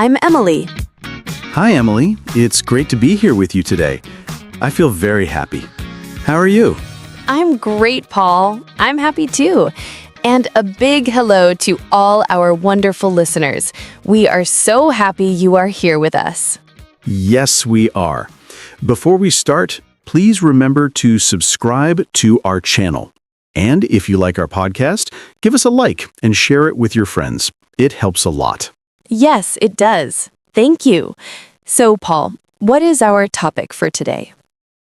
I'm Emily. Hi, Emily. It's great to be here with you today. I feel very happy. How are you? I'm great, Paul. I'm happy too. And a big hello to all our wonderful listeners. We are so happy you are here with us. Yes, we are. Before we start, please remember to subscribe to our channel. And if you like our podcast, give us a like and share it with your friends. It helps a lot. Yes, it does. Thank you. So, Paul, what is our topic for today?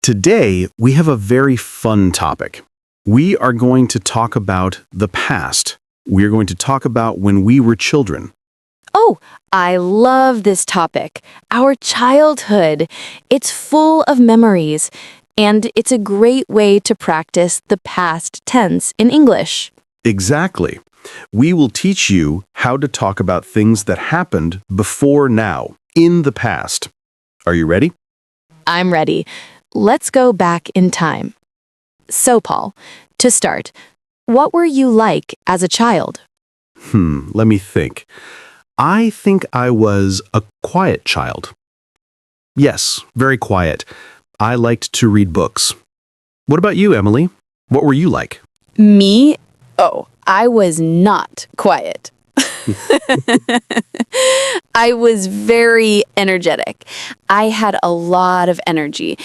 Today, we have a very fun topic. We are going to talk about the past. We are going to talk about when we were children. Oh, I love this topic. Our childhood. It's full of memories, and it's a great way to practice the past tense in English. Exactly. We will teach you how to talk about things that happened before now, in the past. Are you ready? I'm ready. Let's go back in time. So, Paul, to start, what were you like as a child? Let me think. I think I was a quiet child. Yes, very quiet. I liked to read books. What about you, Emily? What were you like? Me? Oh, I was not quiet. I was very energetic. I had a lot of energy.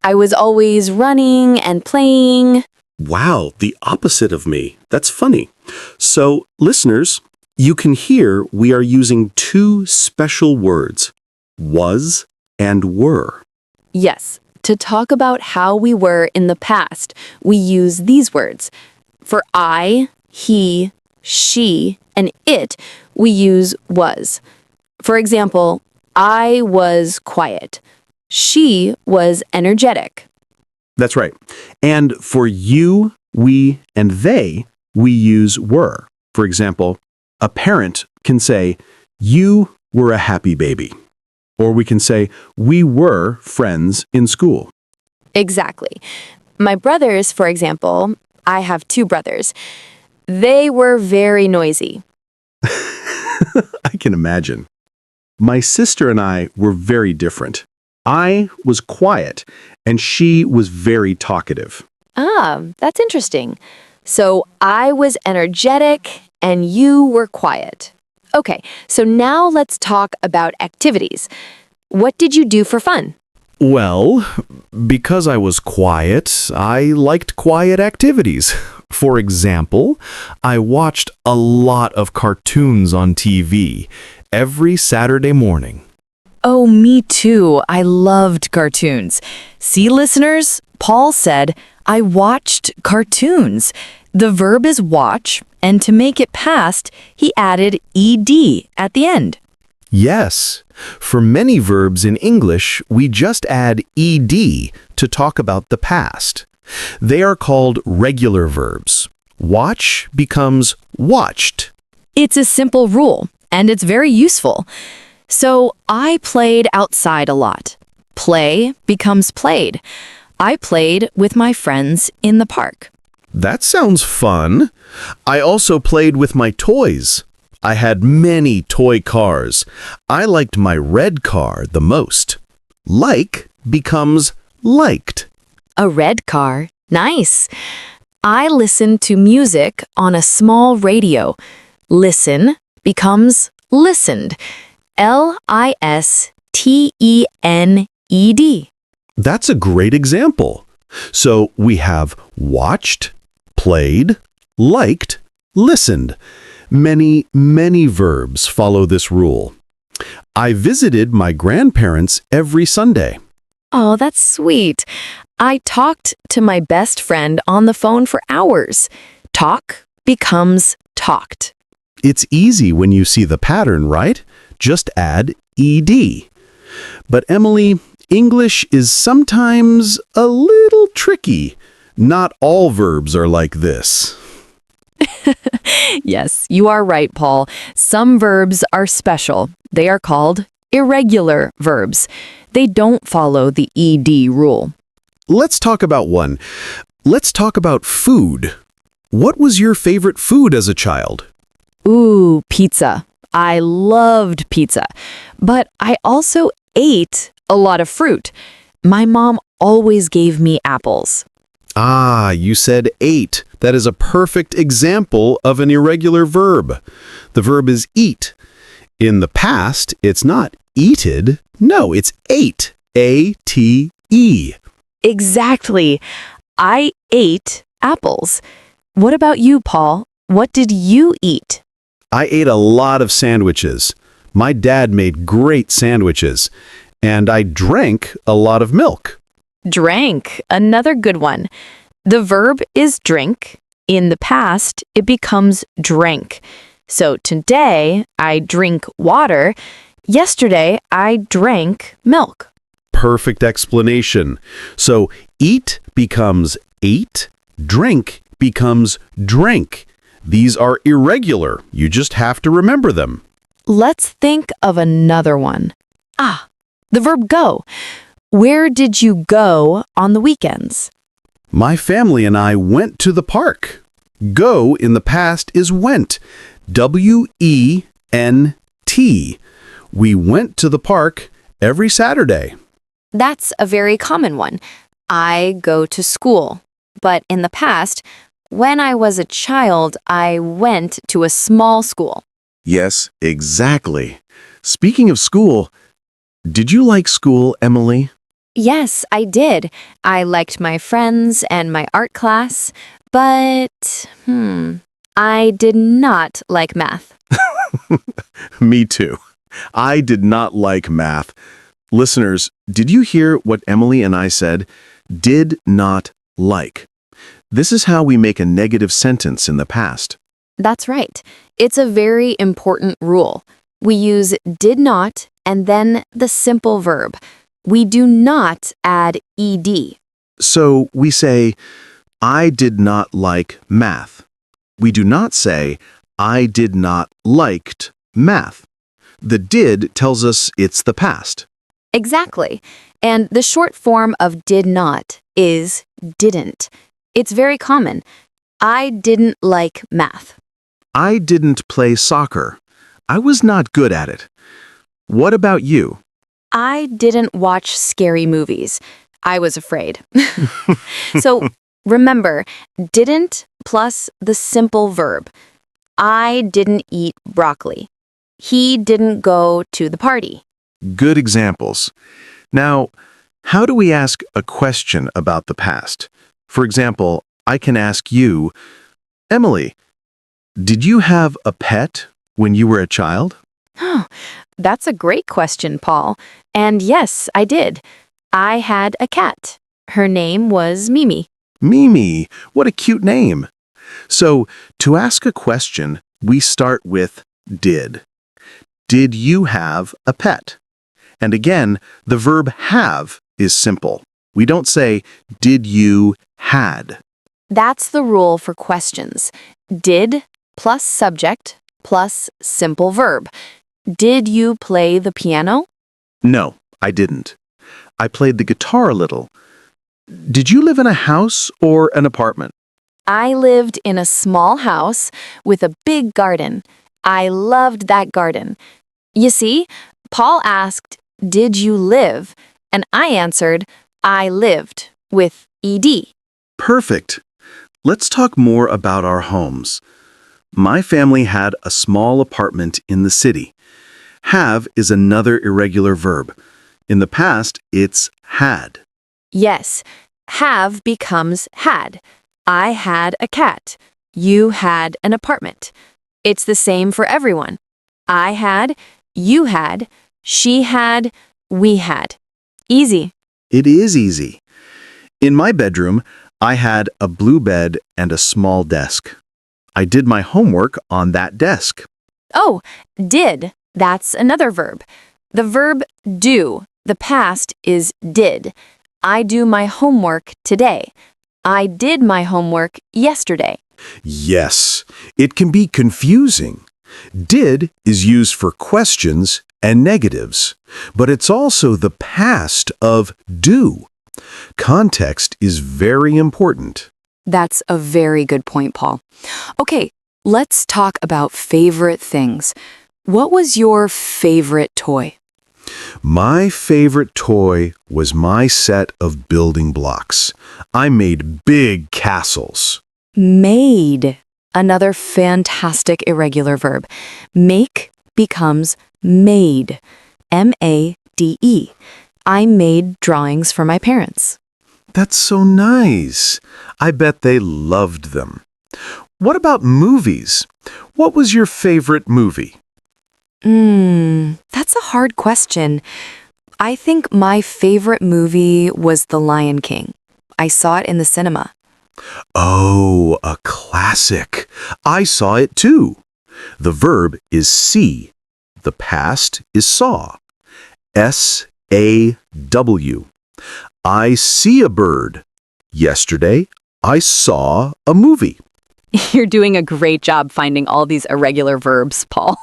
I was always running and playing. Wow, the opposite of me. That's funny. So, listeners, you can hear we are using two special words, was and were. Yes, to talk about how we were in the past, we use these words. For I, he, she, and it, we use was. For example, I was quiet. She was energetic. That's right. And for you, we, and they, we use were. For example, a parent can say, you were a happy baby. Or we can say, we were friends in school. Exactly. My brothers, for example, I have two brothers. They were very noisy. I can imagine. My sister and I were very different. I was quiet, and she was very talkative. Ah, that's interesting. So I was energetic and you were quiet. Okay, so now let's talk about activities. What did you do for fun? Well, because I was quiet, I liked quiet activities. For example, I watched a lot of cartoons on TV every Saturday morning. Oh, me too. I loved cartoons. See, listeners, Paul said, I watched cartoons. The verb is watch, and to make it past, he added ed at the end. Yes, for many verbs in English, we just add ed to talk about the past. They are called regular verbs. Watch becomes watched. It's a simple rule, and it's very useful. So I played outside a lot. Play becomes played. I played with my friends in the park. That sounds fun. I also played with my toys. I had many toy cars. I liked my red car the most. Like becomes liked. A red car. Nice. I listened to music on a small radio. Listen becomes listened. L-I-S-T-E-N-E-D. That's a great example. So we have watched, played, liked, listened. Many, many verbs follow this rule. I visited my grandparents every Sunday. Oh, that's sweet. I talked to my best friend on the phone for hours. Talk becomes talked. It's easy when you see the pattern, right? Just add ed. But Emily, English is sometimes a little tricky. Not all verbs are like this. Yes, you are right, Paul. Some verbs are special. They are called irregular verbs. They don't follow the ed rule. Let's talk about one. Let's talk about food. What was your favorite food as a child? Ooh, pizza. I loved pizza, but I also ate a lot of fruit. My mom always gave me apples. Ah, you said ate. That is a perfect example of an irregular verb. The verb is eat. In the past, it's not eated. No, it's ate. A-T-E. Exactly. I ate apples. What about you, Paul? What did you eat? I ate a lot of sandwiches. My dad made great sandwiches. And I drank a lot of milk. Drank, another good one. The verb is drink. In the past, it becomes drank. So today, I drink water. Yesterday, I drank milk. Perfect explanation. So eat becomes ate, drink becomes drank. These are irregular. You just have to remember them. Let's think of another one. The verb go. Where did you go on the weekends? My family and I went to the park. Go in the past is went. W-E-N-T. We went to the park every Saturday. That's a very common one. I go to school. But in the past, when I was a child, I went to a small school. Yes, exactly. Speaking of school, did you like school, Emily? Yes, I did. I liked my friends and my art class, but, I did not like math. Me too. I did not like math. Listeners, did you hear what Emily and I said? Did not like. This is how we make a negative sentence in the past. That's right. It's a very important rule. We use did not and then the simple verb. We do not add ed. So we say, I did not like math. We do not say, I did not liked math. The did tells us it's the past. Exactly. And the short form of did not is didn't. It's very common. I didn't like math. I didn't play soccer. I was not good at it. What about you? I didn't watch scary movies. I was afraid. So remember, didn't plus the simple verb. I didn't eat broccoli. He didn't go to the party. Good examples. Now, how do we ask a question about the past? For example, I can ask you, Emily, did you have a pet when you were a child? That's a great question, Paul. And yes, I did. I had a cat. Her name was Mimi. Mimi, what a cute name. So, to ask a question, we start with did. Did you have a pet? And again, the verb have is simple. We don't say, did you had. That's the rule for questions. Did plus subject plus simple verb. Did you play the piano? No, I didn't. I played the guitar a little. Did you live in a house or an apartment? I lived in a small house with a big garden. I loved that garden. You see, Paul asked, did you live? And I answered, I lived, with ed. Perfect. Let's talk more about our homes. My family had a small apartment in the city. Have is another irregular verb. In the past, it's had. Yes, have becomes had. I had a cat. You had an apartment. It's the same for everyone. I had, you had, she had, we had. Easy. It is easy. In my bedroom, I had a blue bed and a small desk. I did my homework on that desk. Oh, did. That's another verb. The verb do, the past is did. I do my homework today. I did my homework yesterday. Yes, it can be confusing. Did is used for questions and negatives, but it's also the past of do. Context is very important. That's a very good point, Paul. Okay, let's talk about favorite things. What was your favorite toy? My favorite toy was my set of building blocks. I made big castles. Made. Another fantastic irregular verb. Make becomes made. M-A-D-E. I made drawings for my parents. That's so nice. I bet they loved them. What about movies? What was your favorite movie? That's a hard question. I think my favorite movie was The Lion King. I saw it in the cinema. Oh, a classic. I saw it too. The verb is see. The past is saw. S-A-W. I see a bird. Yesterday, I saw a movie. You're doing a great job finding all these irregular verbs, Paul.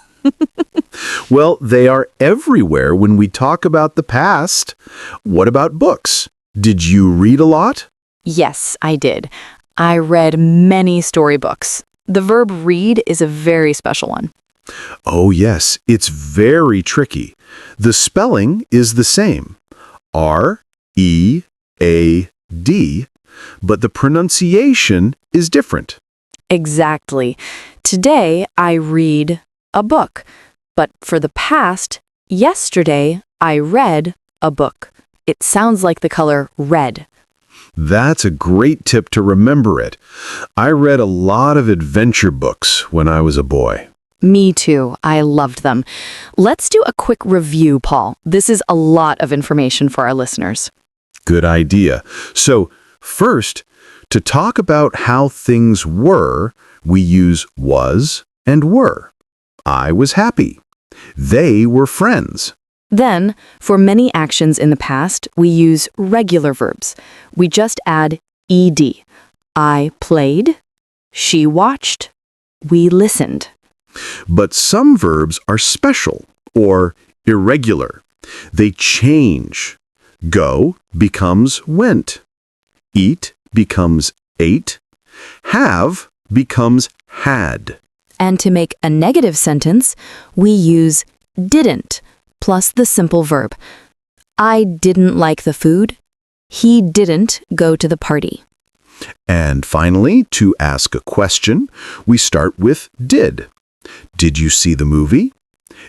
Well, they are everywhere when we talk about the past. What about books? Did you read a lot? Yes, I did. I read many storybooks. The verb read is a very special one. Oh, yes, it's very tricky. The spelling is the same. R-E-A-D, but the pronunciation is different. Exactly. Today, I read a book. But for the past, yesterday, I read a book. It sounds like the color red. That's a great tip to remember it. I read a lot of adventure books when I was a boy. Me too. I loved them. Let's do a quick review, Paul. This is a lot of information for our listeners. Good idea. So, first, to talk about how things were, we use was and were. I was happy. They were friends. Then, for many actions in the past, we use regular verbs. We just add ed. I played. She watched. We listened. But some verbs are special or irregular. They change. Go becomes went. Eat becomes ate. Have becomes had. And to make a negative sentence, we use didn't plus the simple verb. I didn't like the food. He didn't go to the party. And finally, to ask a question, we start with did. Did you see the movie?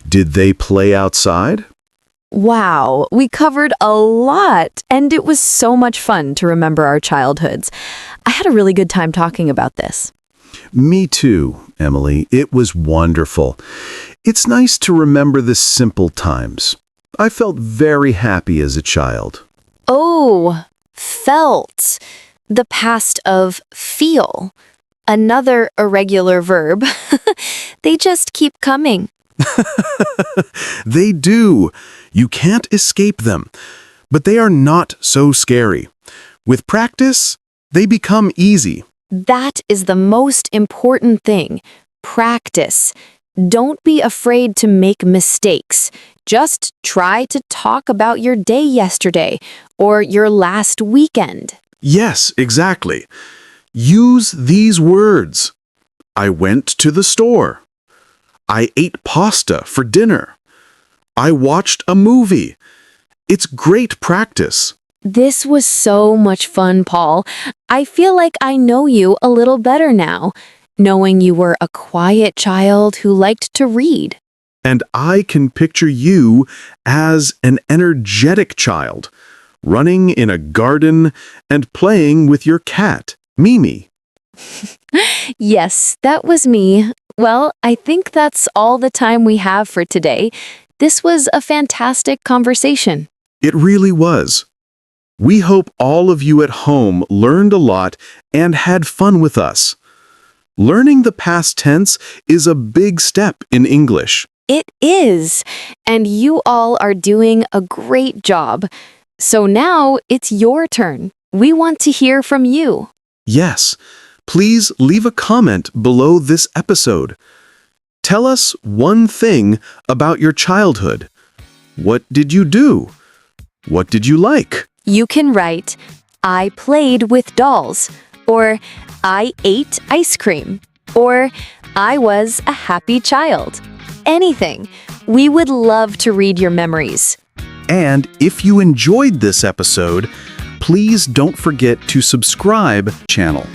Did they play outside? Wow, we covered a lot, and it was so much fun to remember our childhoods. I had a really good time talking about this. Me too, Emily. It was wonderful. It's nice to remember the simple times. I felt very happy as a child. Oh, felt. The past of feel. Another irregular verb. They just keep coming. They do. You can't escape them. But they are not so scary. With practice, they become easy. That is the most important thing. Practice. Don't be afraid to make mistakes. Just try to talk about your day yesterday or your last weekend. Yes, exactly. Use these words. I went to the store. I ate pasta for dinner. I watched a movie. It's great practice. This was so much fun, Paul. I feel like I know you a little better now, knowing you were a quiet child who liked to read. And I can picture you as an energetic child, running in a garden and playing with your cat, Mimi. Yes, that was me. Well, I think that's all the time we have for today. This was a fantastic conversation. It really was. We hope all of you at home learned a lot and had fun with us. Learning the past tense is a big step in English. It is, and you all are doing a great job. So now it's your turn. We want to hear from you. Yes, please leave a comment below this episode. Tell us one thing about your childhood. What did you do? What did you like? You can write, I played with dolls, or I ate ice cream, or I was a happy child. anything. We would love to read your memories. And if you enjoyed this episode, please don't forget to subscribe channel.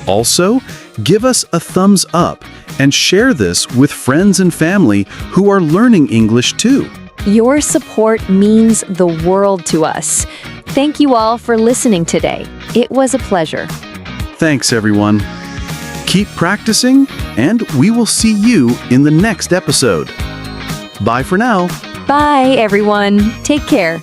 Also, give us a thumbs up and share this with friends and family who are learning English too. Your support means the world to us. Thank you all for listening today. It was a pleasure. Thanks, everyone. Keep practicing, and we will see you in the next episode. Bye for now. Bye, everyone. Take care.